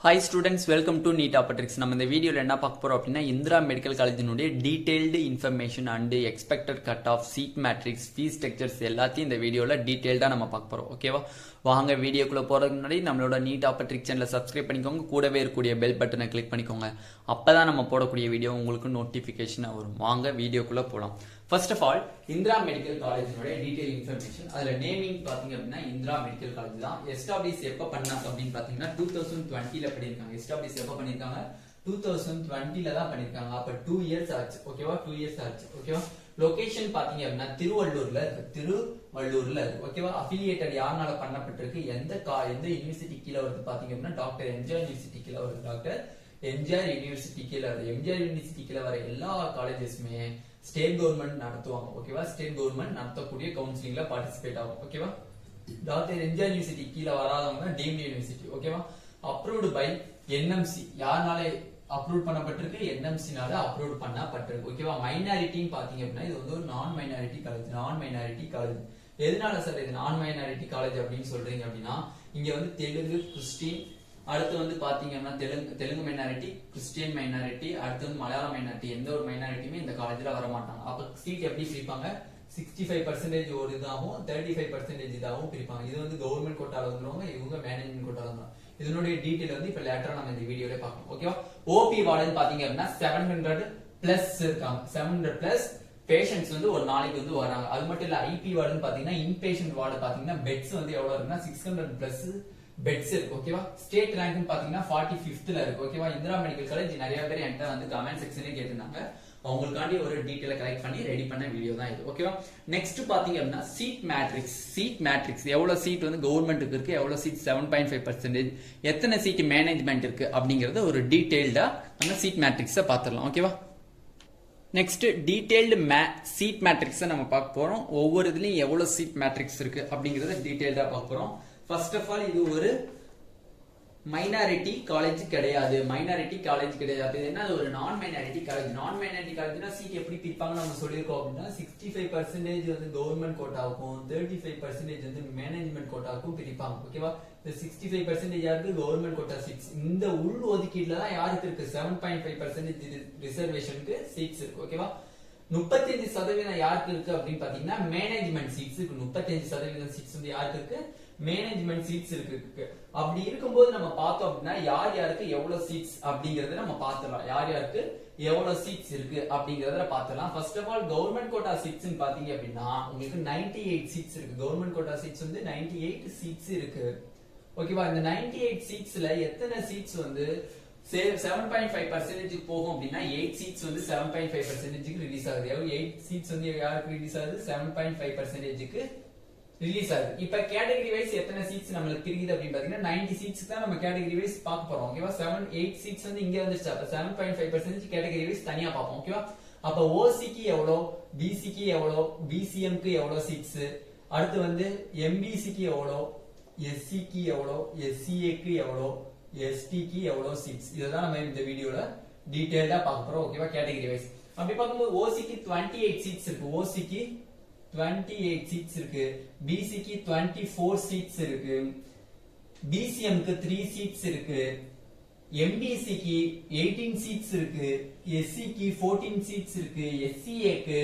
Hi students, welcome to Neet Matrix. நம்ம இந்த வீடியோல என்ன பார்க்க போறோம் அப்படினா இந்திரா மெடிக்கல் காலேஜினுடைய detailed information and expected cut off seat matrix fees structures எல்லாத்தையும் இந்த வீடியோல டீடைல்டா நம்ம பார்க்க போறோம். ஓகேவா? வாங்க வீடியோக்குள்ள போறதுக்கு முன்னாடி நம்மளோட நீட் Matrix சேனலை சப்ஸ்கிரைப் பண்ணிக்கோங்க. கூடவே இருக்கக்கூடிய பெல் பட்டனை கிளிக் பண்ணிக்கோங்க. அப்பதான் நம்ம போடக்கூடிய வீடியோ உங்களுக்கு நோட்டிஃபிகேஷன் வரும். வாங்க வீடியோக்குள்ள போலாம். First of all, Indira Medical College detail information. அதுல நேமிங் பாத்தீங்க அப்படின்னா Indira Medical College தான். எஸ்டாப்லிஷ் எப்ப பண்ணாங்க அப்படின்னு பாத்தீங்கன்னா 2020ல பண்ணிருக்காங்க. எஸ்டாப்லிஷ் எப்ப பண்ணிருக்காங்க? 2020ல தான் பண்ணிருக்காங்க. அப்ப 2 இயர்ஸ் ஆச்சு. ஓகேவா? 2 இயர்ஸ் ஆச்சு. ஓகேவா? லொகேஷன் பாத்தீங்க அப்படின்னா திருவள்ளூர்ல இருக்கு. ஓகேவா? அஃபிலியேட்டட் யாருனால பண்ணப்பட்டிருக்கு? எந்த யூனிவர்சிட்டி கீழ வருது பாத்தீங்க அப்படின்னா டாக்டர் எம்ஜிஆர் யூனிவர்சிட்டி கீழ வருது. டாக்டர் எம்ஜிஆர் யூனிவர்சிட்டி கீழ வருது. எம்ஜிஆர் யூனிவர்சிட்டி கீழ வர எல்லா காலேஜஸ்மே ஸ்டேட் கவர்மெண்ட் நடத்துவாங்க. ஓகேவா? ஸ்டேட் கவர்மெண்ட் நடத்தக்கூடிய கவுன்சிலிங்ல பார்ட்டிசிபேட் ஆகும். ஓகேவா? டாக்டர் எம்ஜிஆர் யூனிவர்சிட்டி கீழ வராதவங்க டீம்டு யூனிவர்சிட்டி. ஓகேவா? Approved by NMC. யாருனால அப்ரூவ் பண்ணப்பட்டிருக்கு? என்எம்சினால அப்ரூவ் பண்ணப்பட்டிருக்கு. ஓகேவா? மைனாரிட்டின்னு பாத்தீங்க அப்படின்னா இது வந்து ஒரு நான் மைனாரிட்டி காலேஜ். எதனால சார் இது நான் மைனாரிட்டி காலேஜ் அப்படின்னு சொல்றீங்க அப்படின்னா இங்க வந்து தெலுங்கு, கிறிஸ்டின், அடுத்து வந்து பாத்தீங்கன்னா தெலுங்கு மைனாரிட்டி, கிறிஸ்டியன் மைனாரிட்டி, அடுத்து வந்து மலையாள மைனாரிட்டி, எந்த ஒரு மைனாரிட்டியுமே இந்த காலேஜ்ல வர மாட்டாங்க. அப்ப சீட் எப்படி பிரிப்பாங்க? 65% ஒரு இதாகவும் 35% இதாகவும் பிரிப்பாங்க. இது வந்து கவர்மெண்ட் கோட்டால வந்துருவாங்க, இவங்க மேனேஜ்மெண்ட் கோட்டால வந்துருவாங்க. இதனுடைய டீடைல் வந்து இப்ப லேட்டரா நம்ம இந்த வீடியோல பார்க்கலாம். ஓகேவா? ஓபி வார்டன் பாத்தீங்க அப்படின்னா 700 பிளஸ் இருக்காங்க. 700 பிளஸ் பேஷண்ட்ஸ் வந்து ஒரு நாளைக்கு வந்து வராங்க. அது மட்டும் இல்ல ஐபி வார்டன் பாத்தீங்கன்னா இன்பேஷண்ட் வார்டு பாத்தீங்கன்னா பெட்ஸ் வந்து எவ்வளவு இருக்குன்னா 600 பிளஸ் பெட்ஸ் இருக்கு. ஓகேவா? ஸ்டேட் ரேங்க் பாத்தீங்கன்னா 45th இருக்கு. ஓகேவா? இந்திரா மெடிக்கல் காலேஜ் நிறைய பேர் என்கிட்ட வந்து கமெண்ட் செக்ஷன்ல கேட்டிருந்தாங்க. அவங்களுக்காண்டி ஒரு டீடைல கலெக்ட் பண்ணி ரெடி பண்ண வீடியோ தான் இது. ஓகேவா? நெக்ஸ்ட் பாத்தீங்க அப்படின்னா சீட் மேட்ரிக்ஸ் எவ்வளவு சீட் வந்து கவர்மெண்ட்டுக்கு இருக்கு, எவ்வளவு சீட் 7.5%, எத்தனை சீட் மேனேஜ்மெண்ட் இருக்கு அப்படிங்கறது ஒரு டீடைல்டா நம்ம சீட் மேட்ரிக்ஸை பாத்துடலாம். ஓகேவா? நெக்ஸ்ட் டீடைல்டு சீட் மேட்ரிக்ஸை நம்ம பார்க்க போறோம். ஒவ்வொரு இதுலயும் எவ்வளவு சீட் மேட்ரிக்ஸ் இருக்கு அப்படிங்கறத டீடைல்டா பார்க்க போறோம். ஃபர்ஸ்ட் ஆஃப் ஆல் இது ஒரு மைனாரிட்டி காலேஜ் கிடையாது. இது என்ன? ஒரு நான் மைனாரிட்டி காலேஜ்னா சீட் எப்படி பிரிப்பாங்க நம்ம சொல்லியிருக்கோம் அப்படின்னா 65% வந்து கவர்மெண்ட் கோட்டாவுக்கும் 35% வந்து மேனேஜ்மெண்ட் கோட்டாவுக்கும் பிரிப்பாங்க. ஓகேவா? இந்த 65% யாருக்கு? Government quota seats. இந்த உள் ஒதுக்கீடுல தான் யாருக்கு இருக்கு? 7.5% ரிசர்வேஷனுக்கு சீட்ஸ் இருக்கு. ஓகேவா? 35% யாருக்கு இருக்கு அப்படின்னு பாத்தீங்கன்னா மேனேஜ்மெண்ட் சீட்ஸ் இருக்கு. 35% சீட்ஸ் வந்து யாருக்கு இருக்கு? மேனேஜ்மெண்ட் சீட்ஸ் இருக்கு. அப்படி இருக்கும்போது நம்ம பார்த்தோம் அப்படின்னா யார் யாருக்கு எவ்வளவு சீட்ஸ் அப்படிங்கறத நம்ம பாத்துடலாம். யார் யாருக்கு எவ்வளவு சீட்ஸ் இருக்கு அப்படிங்கறத பாத்துடலாம். First of all government quota seats பாத்தீங்க அப்படின்னா உங்களுக்கு 98 சீட்ஸ் இருக்கு. கவர்மெண்ட் கோட்டா சீட்ஸ் வந்து 98 சீட்ஸ் இருக்கு. ஓகேவா? இந்த 98 சீட்ஸ்ல எத்தனை சீட்ஸ் வந்து 7.5% போகும் அப்படின்னா 8 சீட்ஸ் வந்து 7.5% ரிலீஸ் ஆகுது. 8 சீட்ஸ் வந்து யாருக்கு ரிலீஸ் ஆகுது? 7.5% ரிலீஸ் ஆகுது. இப்ப கேட்டகரி வைஸ் எத்தனை சீட்ஸ் நம்மளுக்கு இருக்குது அப்படின்னு பாத்தீங்கன்னா 90 சீட்ஸ் தான் நம்ம கேட்டகரி வைஸ் பார்க்க போறோம். ஓகேவா? 8 சீட்ஸ் வந்து இங்க வந்துருச்சு. அப்ப 7.5% கேட்டகரி வைஸ் தனியா பார்ப்போம். ஓகேவா? அப்ப ஓசிக்கு எவ்வளவு, பிசிக்கு எவ்வளவு, பிசிஎம்க்கு எவ்வளவு சீட்ஸ், அடுத்து வந்து எம்பிசிக்கு எவ்வளவு, எஸ்சிக்கு எவ்வளவு, எஸ்சிஏக்கு எவ்வளவு, எஸ்டிக்கு எவ்வளவு சீட்ஸ், இதெல்லாம் நம்ம இந்த வீடியோல டீடைலா பார்க்க போறோம். ஓகேவா? கேட்டகரி வைஸ் அப்படி பார்க்கும்போது ஓசிக்கு 28 சீட்ஸ் இருக்கு. ஓசிக்கு 28 சீட்ஸ் இருக்கு. பிசிக்கு 24 சீட்ஸ் இருக்கு. பிசிஎம்க்கு 3 சீட்ஸ் இருக்கு. எம்பிசிக்கு 18 சீட்ஸ் இருக்கு. எஸ்சிக்கு 14 சீட்ஸ் இருக்கு. எஸ்சிஏக்கு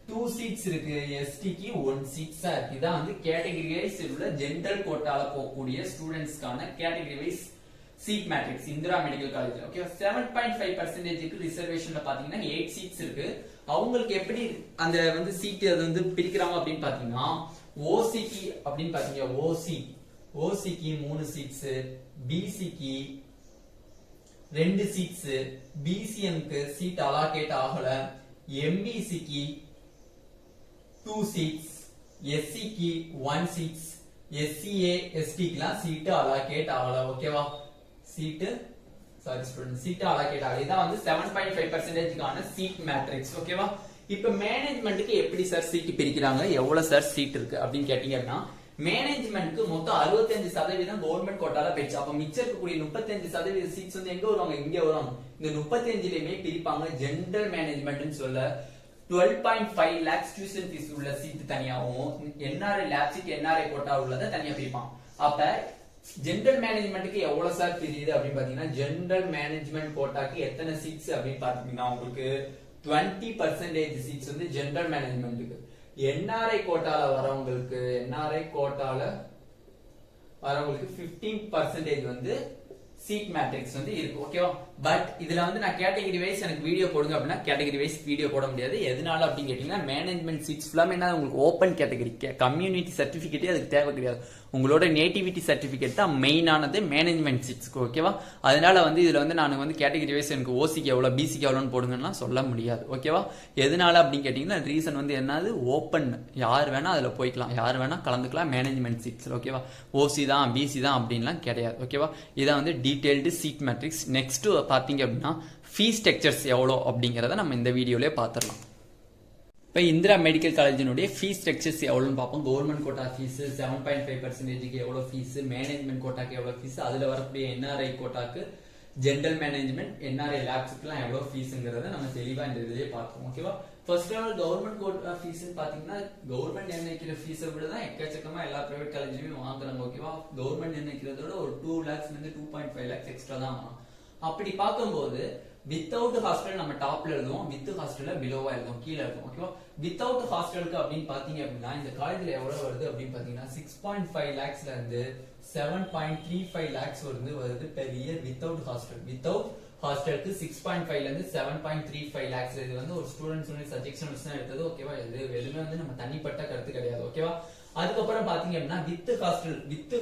2 சீட்ஸ் இருக்கு. எஸ்டிக்கு 1 சீட்ஸா இருக்கு. இதான் வந்து கேட்டகரி வைஸ் உள்ள ஜெனரல் கோட்டால போகக்கூடிய ஸ்டூடெண்ட்ஸ்க்கான category wise seat matrix Indira medical college. Okay, 7.5% ரிசர்வேஷன்ல பாத்தீங்கன்னா 8 சீட்ஸ் இருக்கு. அவங்களுக்கு எப்படி அந்த வந்து சீட் அது வந்து பிரிக்கிறாங்க அப்படின்னு பாத்தீங்கன்னா ஓசிக்கு அப்படின்னு பாத்தீங்க ஓசிக்கு 3 சீட்ஸ், பிசிக்கு 2 சீட்ஸ், பிசிஎம்க்கு சீட் அலாகேட் ஆகல, எம்பிசிக்கு 2 சீட்ஸ், எஸ்சிக்கு 1 சீட்ஸ், எஸ்சிஏ எஸ்டிக்குலாம் சீட் அலாகேட் ஆகல. ஓகேவா? சீட் அலோகேட் ஆகுது. இதான் வந்து 7.5% சீட் மேட்ரிக்ஸ். ஓகேவா? இப்ப மேனேஜ்மெண்ட்டுக்கு எப்படி சார் சீட் பிரிக்கிறாங்க, எவ்வளவு சார் சீட் இருக்கு அப்படின்னு கேட்டீங்கன்னா மேனேஜ்மெண்ட்க்கு மொத்தம் 65% கவர்மெண்ட் கோட்டால போயிடுச்சு. அப்ப மிச்சம் இருக்கக்கூடிய 35% சீட்ஸ் வந்து எங்க வருவாங்க? இங்க வருவாங்க. இந்த 35லயுமே பிரிப்பாங்க. ஜெனரல் மேனேஜ்மெண்ட்னு சொல்ல 12.5 lakhs டியூஷன் ஃபீஸ் உள்ள சீட் தனியாவும், NRI lapse seat NRI quota உள்ளத தனியா பிரிப்பான். அப்ப ஜெனரல் மேனேஜ்மெண்ட்டுக்கு எவ்வளவு சார் தெரியுது அப்படின்னு பாத்தீங்கன்னா ஜெனரல் மேனேஜ்மெண்ட் கோட்டாக்கு எத்தனை சீட்ஸ் அப்படின்னு பாத்தீங்கன்னா உங்களுக்கு 20% சீட்ஸ் வந்து ஜெனரல் மேனேஜ்மெண்ட்டுக்கு. என்ஆர்ஐ கோட்டால வரவங்களுக்கு 15% வந்து சீட் மேட்ரிக்ஸ் வந்து இருக்கு. ஓகேவா? பட் இதுல வந்து நான் கேட்டகரி வைஸ் எனக்கு வீடியோ போடுங்க அப்படின்னா கேட்டகரி வைஸ் வீடியோ போட முடியாது. எதனால அப்படின்னு கேட்டீங்கன்னா மேனேஜ்மெண்ட் சீட்ஸ் ஃபுல்லாமே என்ன உங்களுக்கு ஓப்பன் கேட்டகரி, கம்யூனிட்டி சர்டிபிகேட்டே அதுக்கு தேவை கிடையாது. உங்களோட நேட்டிவிட்டி சர்டிபிகேட் தான் மெயினானது மேனேஜ்மெண்ட் சீட்ஸ்க்கு. ஓகேவா? அதனால வந்து இதுல வந்து நான் வந்து கேட்டகரி வைஸ் எனக்கு ஓசிக்கு எவ்வளவு பிசிக்கு எவ்வளோன்னு போடுங்கன்னா சொல்ல முடியாது. ஓகேவா? எதனால அப்படின்னு கேட்டீங்கன்னா ரீசன் வந்து என்னது, ஓப்பன், யார் வேணா அதுல போய்க்கலாம், யார் வேணா கலந்துக்கலாம் மேனேஜ்மெண்ட் சீட்ஸ்ல. ஓகேவா? ஓசி தான் பிசி தான் அப்படின்லாம் கிடையாது. ஓகேவா? இதான் வந்து டீடைல்டு சீட் மேட்ரிக்ஸ். நெக்ஸ்ட் பாத்தீங்க அப்படின்னா ஃபீஸ் ஸ்ட்ரக்சர்ஸ் எவ்வளோ அப்படிங்கறத நம்ம இந்த வீடியோலயே பாத்துடலாம். இப்போ இந்திரா மெடிக்கல் காலேஜினுடைய ஃபீஸ் ஸ்ட்ரக்சர்ஸ் எவ்வளோன்னு பார்ப்போம். கவர்மெண்ட் கோட்டா ஃபீஸ் 7.5% எவ்வளோ ஃபீஸ், மேனேஜ்மெண்ட் கோட்டாக்கு எவ்வளோ ஃபீஸ், அதுல வரக்கூடிய என்ஆர்ஐ கோட்டாக்கு, ஜெனரல் மேனேஜ்மெண்ட், என்ஆர்ஐ லேப்ஸ்க்குலாம் எவ்வளோ ஃபீஸ்ங்கிறத நம்ம தெளிவா இந்த இதுலயே பார்ப்போம். ஓகேவா? First all government quota fees பாத்தீங்கன்னா கவர்மெண்ட் நிர்ணயிக்கிற ஃபீஸை விட தான் எக்கச்சக்கமா எல்லா பிரைவேட் காலேஜ்லயுமே வாங்குறாங்க. ஓகேவா? கவர்மெண்ட் நிர்ணயிக்கிறதோட ஒரு 2 lakhs இருந்து 2.5 lakhs எக்ஸ்ட்ரா தான் வரும். அப்படி பார்க்கும்போது வித்தவுட் ஹாஸ்டல் நம்ம டாப்ல எழுதுவோம், வித் ஹாஸ்டல்ல பிலோவா எழுதுவோம், கீழே எழுதுவோம். ஓகேவா? வித்தவுட் ஹாஸ்டலுக்கு அப்படின்னு பாத்தீங்க அப்படின்னா இந்த காலேஜ்ல எவ்வளவு வருது அப்படின்னு பாத்தீங்கன்னா 6.5 lakhsல இருந்து 7.35 lakhs வருது per year without hostel. Without ஹாஸ்டலுக்கு 6.5ல இருந்து 7.35 lakhs. இது வந்து ஒரு ஸ்டூடெண்ட்ஸ் சஜெக்ஷன் தான் எடுத்தது. ஓகேவா? இது எதுவுமே வந்து நம்ம தனிப்பட்ட கருத்து கிடையாது. ஓகேவா? அதுக்கப்புறம் பாத்தீங்க அப்படின்னா வித்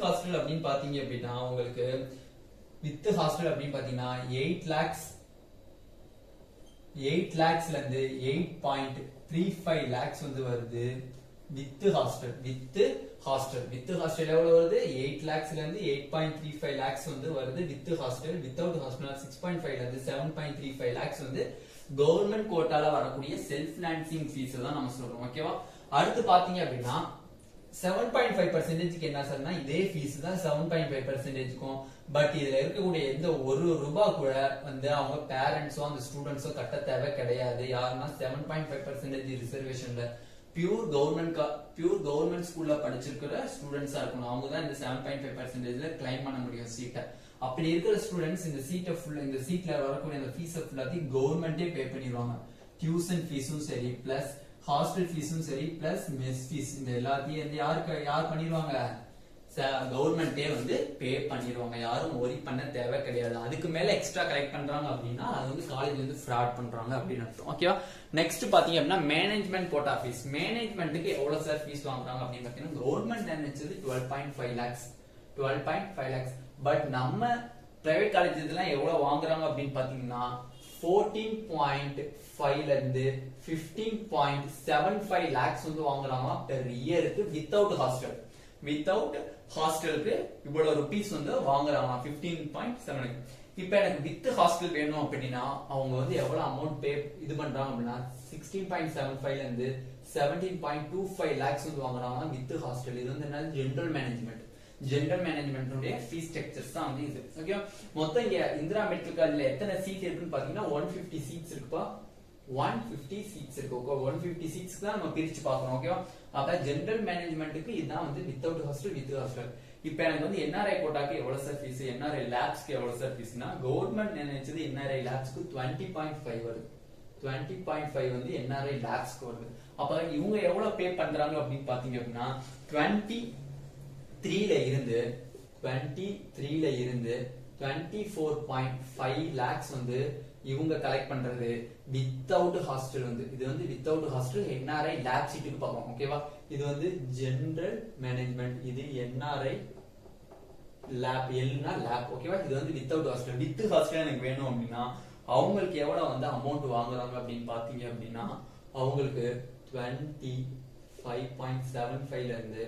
ஹாஸ்டல் அப்படின்னு பாத்தீங்க அப்படின்னா உங்களுக்கு வித் ஹாஸ்டல் அப்படின்னு பாத்தீங்கன்னா 8 lakhsல இருந்து 8.35 lakhs வந்து வருது வித் ஹாஸ்டல். வித் ஹாஸ்டல் எவ்வளவு வருது, 8 lakhsல இருந்து 8.35 lakhs வந்து வருது வித் ஹாஸ்டல். வித்தவுட் ஹாஸ்டல் 6.5ல இருந்து 7.35 lakhs வந்து கவர்மெண்ட் கோட்டால வரக்கூடிய செல்ஃப் பினான்சிங் ஃபீஸ் தான் நம்ம சொல்றோம். ஓகேவா? அடுத்து பாத்தீங்க அப்படின்னா 7.5% என்ன சார்னா இதே ஃபீஸ் தான் 7.5%. பட் இதுல இருக்கக்கூடிய எந்த ஒரு ரூபாய் கூட வந்து அவங்க பேரண்ட்ஸோ அந்த ஸ்டூடெண்ட்ஸோ கட்ட தேவை கிடையாது. யாருன்னா 7.5% ரிசர்வேஷன்ல பியூர் கவர்மெண்ட் ஸ்கூல்ல படிச்சிருக்கிற ஸ்டூடெண்ட்ஸா இருக்கணும். அவங்க தான் இந்த 7.5%ல கிளைம் பண்ண முடியும் சீட்டை. அப்படி இருக்கிற ஸ்டூடெண்ட்ஸ் இந்த சீட்ல வரக்கூடிய அந்த ஃபீஸ் ஃபுல்லாத்தையும் கவர்மெண்டே பே பண்ணிடுவாங்க. டியூஷன் ஃபீஸும் சரி, பிளஸ் ஹாஸ்டல் ஃபீஸும் சரி, பிளஸ் மெஸ் ஃபீஸ், இந்த எல்லாத்தையும் வந்து யார் பண்ணிடுவாங்க, கவர்மெண்டே வந்து பே பண்ணிடுவாங்க. யாரும் ஒரி பண்ண தேவை கிடையாது. அதுக்கு மேல எக்ஸ்ட்ரா கலெக்ட் பண்றாங்க அப்படின்னா அது வந்து காலேஜ் வந்து ஃப்ராட் பண்றாங்க அப்படின்னு அர்த்தம். ஓகேவா? நெக்ஸ்ட் பாத்தீங்க அப்படின்னா மேனேஜ்மெண்ட் கோட்டா ஃபீஸ். மேனேஜ்மெண்ட்டுக்கு எவ்வளவு சார் ஃபீஸ் வாங்குறாங்க அப்படின்னு பாத்தீங்கன்னா கவர்மெண்ட் நினைச்சது 12.5 lakhs. பட் நம்ம பிரைவேட் காலேஜ் இதெல்லாம் எவ்வளவு வாங்குறாங்க அப்படின்னு பாத்தீங்கன்னா 14.5ல இருந்து 15.75 lakhs வந்து வாங்குறாங்க பெர் இயருக்கு வித்தவுட் ஹாஸ்டலுக்கு இவ்வளவு ருபீஸ் வந்து வாங்குறாங்க 15.7. இப்ப எனக்கு வித் ஹாஸ்டல் வேணும் அப்படின்னா அவங்க வந்து எவ்வளவு அமௌண்ட் பே இது பண்றாங்க அப்படின்னா 16.75ல இருந்து 17.25 lakhs வந்து வாங்குறாங்க வித் ஹாஸ்டல். இது வந்து என்ன, ஜெனரல் மேனேஜ்மெண்ட் ஃபீஸ் ஸ்ட்ரக்சர்ஸ் தான் வந்து இது. ஓகே? மொத்தம் இங்க இந்திரா மெடிக்கல் காலேஜ்ல எத்தனை சீட் இருக்குன்னு பாத்தீங்கன்னா 150 சீட்ஸ் இருக்குப்பா. 150 சீட்ஸ் இருக்கு. ஓகே? 150 சீட்ஸ் தான் நம்ம பிரிச்சு பார்க்கறோம். ஓகேவா? அப்ப ஜெனரல் மேனேஜ்மெண்ட்டுக்கு இதுதான் வந்து வித்தவுட் ஹாஸ்டல், வித் ஹாஸ்டல். இப்ப எனக்கு வந்து என்ஆர்ஐ கோட்டாக்கு எவ்வளவு சார் ஃபீஸ், என்ஆர்ஐ லேப்ஸ்க்கு எவ்வளவு சார் ஃபீஸ்னா கவர்மெண்ட் நினைச்சது என்ஆர்ஐ லேப்ஸ்க்கு 20.5 வருது. 20.5 வந்து என்ஆர்ஐ லேப்ஸ்க்கு வருது. அப்ப இவங்க எவ்வளவு பே பண்றாங்க அப்படின்னு பாத்தீங்க அப்படின்னா 23ல இருந்து 24.5 lakhs வந்து இவங்க கலெக்ட் பண்றது வித்தவுட் ஹாஸ்டல். வந்து இது வந்து வித்தவுட் ஹாஸ்டல் என்ஆர்ஐ லேப் சீட்டுக்கு பார்ப்போம். ஓகேவா? இது வந்து ஜெனரல் மேனேஜ்மெண்ட், இது என்ஆர்ஐ லேப், எல்னா லேப். ஓகேவா? இது வந்து வித்தவுட் ஹாஸ்டல். வித் ஹாஸ்டல் எனக்கு வேணும் அப்படின்னா அவங்களுக்கு எவ்வளவு வந்து அமௌண்ட் வாங்குறாங்க அப்படின்னு பாத்தீங்க அப்படின்னா அவங்களுக்கு 25.75ல இருந்து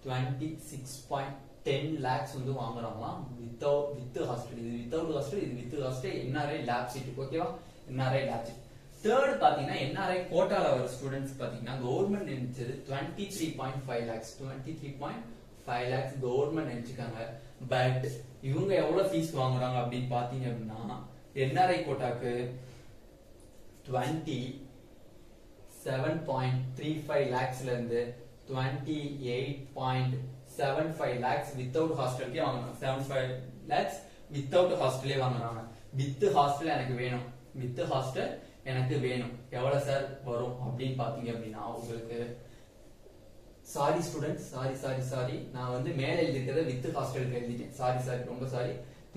26.10 lakhs வந்து வாங்குறாங்களாம் வித் ஹாஸ்டல். இது வித்தவுட் ஹாஸ்டல், இது with hostel NRI lapse seat. ஓகேவா? NRI lapse seat. தேர்ட் பாத்தீங்கன்னா என்ஆர்ஐ கோட்டால வர ஸ்டூடெண்ட்ஸ் பாத்தீங்கன்னா கவர்மெண்ட் நினைச்சது 23.5 lakhs. 23.5 lakhs கவர்மெண்ட் நினைச்சுக்காங்க. பட் இவங்க எவ்வளவு ஃபீஸ் வாங்குறாங்க அப்படின்னு பாத்தீங்க அப்படின்னா என்ஆர்ஐ கோட்டாக்கு 27.35 lakhsல இருந்து 28.75 75 lakhs without hostel கே வாங்குறாங்க 75 lakhs without hostel வாங்குறாங்க with hostel எனக்கு வேணும் with hostel எனக்கு வேணும் எவ்வளவு சார் வரும் அப்படினு பாத்தீங்க அப்படினா உங்களுக்கு சாரி ஸ்டூடண்ட்ஸ் சாரி நான் வந்து மேல எழுதிக்கிறது with hostel எழுதிட்டேன் சாரி ரொம்ப சாரி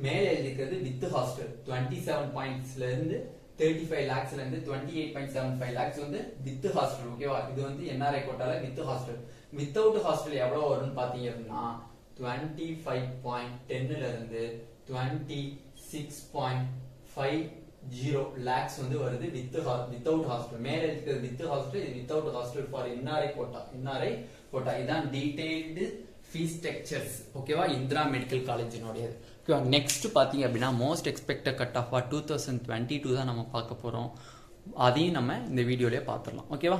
மேல எழுதிக்கிறது with hostel 27 points ல இருந்து 35 lakhs ல இருந்து 28.75 lakhs வந்து with hostel ஓகேவா இது வந்து NRI கோட்டால with hostel without hostel எவ்வளவு வரும்னு பாத்தீங்க அப்படினா 25.10 ல இருந்து 26.50 lakhs வந்து வருது without hostel மேல இருக்கிறது with hostel இது without hostel for NRI quota இதான் detailed fee structures ஓகேவா இந்திரா மெடிக்கல் காலேஜினுடையது ஓகேவா நெக்ஸ்ட் பாத்தீங்க அப்படின்னா மோஸ்ட் எக்ஸ்பெக்டட் கட் ஆஃப் 2022 தான் நம்ம பார்க்க போறோம் அதையும் நம்ம இந்த வீடியோலயே பார்த்துடலாம் ஓகேவா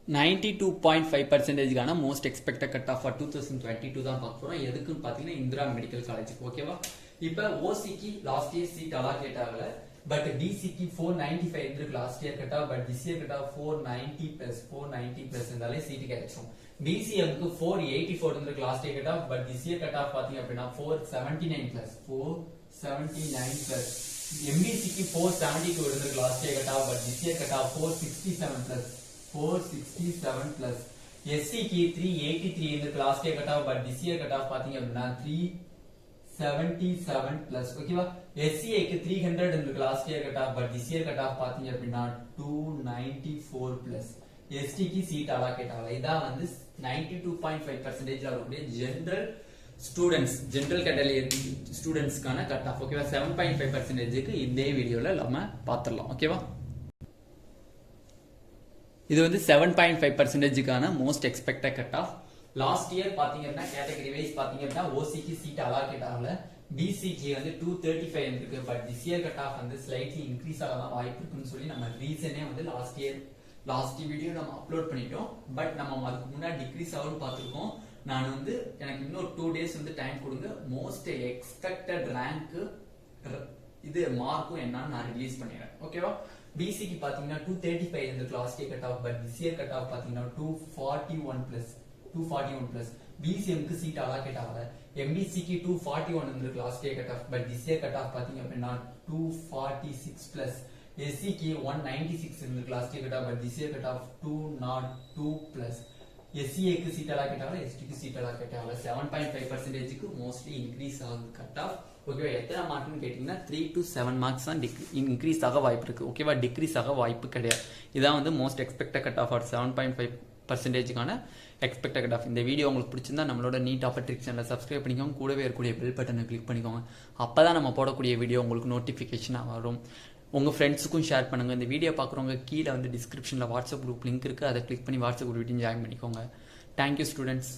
92.5% மோஸ்ட் எக்ஸ்பெக்டட் கட் ஆஃப் 2022 தான் பார்க்க போறோம் எதுக்குன்னு பாத்தீங்கன்னா இந்திரா மெடிக்கல் காலேஜ் ஓகேவா இப்போ ஓசிக்கு லாஸ்ட் இயர் சீட் அலாகேட் ஆகல பட் பிசிக்கு 495 இருக்கு last year cut off but this year cut off 490 plus இருந்தாலே சீட் கிடைக்கும் பிசிஎம்க்கு 484 இருக்கு last year cut off but this year cut off பாத்தீங்க அப்படினா 479 பிளஸ் எம்பிசிக்கு 472 இருக்கு last year cut off but this year cut off 467 plus எஸ்சிக்கு 383 இருக்கு last year cut off but this year cut off பாத்தீங்க அப்படினா 377 பிளஸ் ஓகேவா எஸ்சிஏக்கு 300 இருக்கு last year cut off but this year cut off பாத்தீங்க அப்படினா 294 பிளஸ் எஸ்டிக்கு சீட் அலாகேட் ஆகல இதான் வந்து 92.5% வரக்கூடிய ஜெனரல் கேட்டகரி ஸ்டூடண்ட்ஸ்க்கான கட் ஆஃப் ஓகேவா 7.5%க்கு இந்த வீடியோல நம்ம பாத்துறலாம் ஓகேவா இது வந்து 7.5%க்கான most expected cut off last year பாத்தீங்கன்னா கேட்டகரி வைஸ் பாத்தீங்கன்னா ஓசிக்கு சீட் அலாகேட் ஆகல பிசிக்கு வந்து 235 இருக்கு but this year cut off வந்து ஸ்லைட்லி இன்க்ரீஸ் ஆகலாம் வாய்ப்பு இருக்குன்னு சொல்லி நம்ம ரீசனே வந்து லாஸ்ட் வீடியோ நம்ம அப்லோட் பண்ணிட்டோம் பட் நம்ம அதுக்கு முன்னாடி டிக்ரீஸ் ஆகும்னு பார்த்துருக்கோம் நான் வந்து எனக்கு இன்னும் 2 days வந்து டைம் கொடுங்க மோஸ்ட் எக்ஸ்பெக்டட் ரேங்க் இது மார்க்கும் என்னன்னு நான் ரிலீஸ் பண்ணிடுறேன் ஓகேவா பிசிக்கு பாத்தீங்கன்னா 235 இருக்கு last year cut off but this year cut of பாத்தீங்கன்னா 241 பிளஸ் பிசிஎம்க்கு சீட் அலாகேட் ஆகல எம்பிசிக்கு 241 இருக்கு last year cut off but this year cut off பாத்தீங்க அப்படின்னா 246 பிளஸ் எஸ்சிக்கு 196 இருக்கு last year cut off but this year cut off 202 plus எஸ்சிஏக்கு seat allocate ஆகல எஸ்டிக்கு சீட் அலாகேட் ஆகல 7.5%க்கு மோஸ்ட்லி இன்க்ரீஸ் ஆகுது கட் ஆஃப் ஓகேவா எத்தனை மார்க்னு கேட்டீங்கன்னா 3 to 7 மார்க்ஸ் தான் இன்க்ரீஸ் ஆக வாய்ப்பு இருக்கு ஓகேவா டிக்ரீஸ் ஆக வாய்ப்பு கிடையாது இதான் வந்து மோஸ்ட் எக்ஸ்பெக்டட் கட் ஆஃப் 7.5%க்கான எக்ஸ்பெக்டட் கட் ஆஃப் இந்த வீடியோ உங்களுக்கு பிடிச்சிருந்தா நம்மளோட நீட் ஆப்பர்ட்ரிக்ஸ் சேனலை சப்ஸ்கிரைப் பண்ணிக்கோங்க கூடவே இருக்கக்கூடிய பெல் பட்டனை கிளிக் பண்ணிக்கோங்க அப்பதான் நம்ம போடக்கூடிய வீடியோ உங்களுக்கு நோட்டிஃபிகேஷனாக வரும் உங்கள் ஃப்ரெண்ட்ஸுக்கும் ஷேர் பண்ணுங்கள் இந்த வீடியோ பார்க்குறவங்க கீழே வந்து டிஸ்கிரிப்ஷனில் வாட்ஸ்அப் குரூப் லிங்க் இருக்குது அதை கிளிக் பண்ணி வாட்ஸ்அப் குரூப் ஜாயின் பண்ணிக்கோங்க தேங்க்யூ ஸ்டூடெண்ட்ஸ்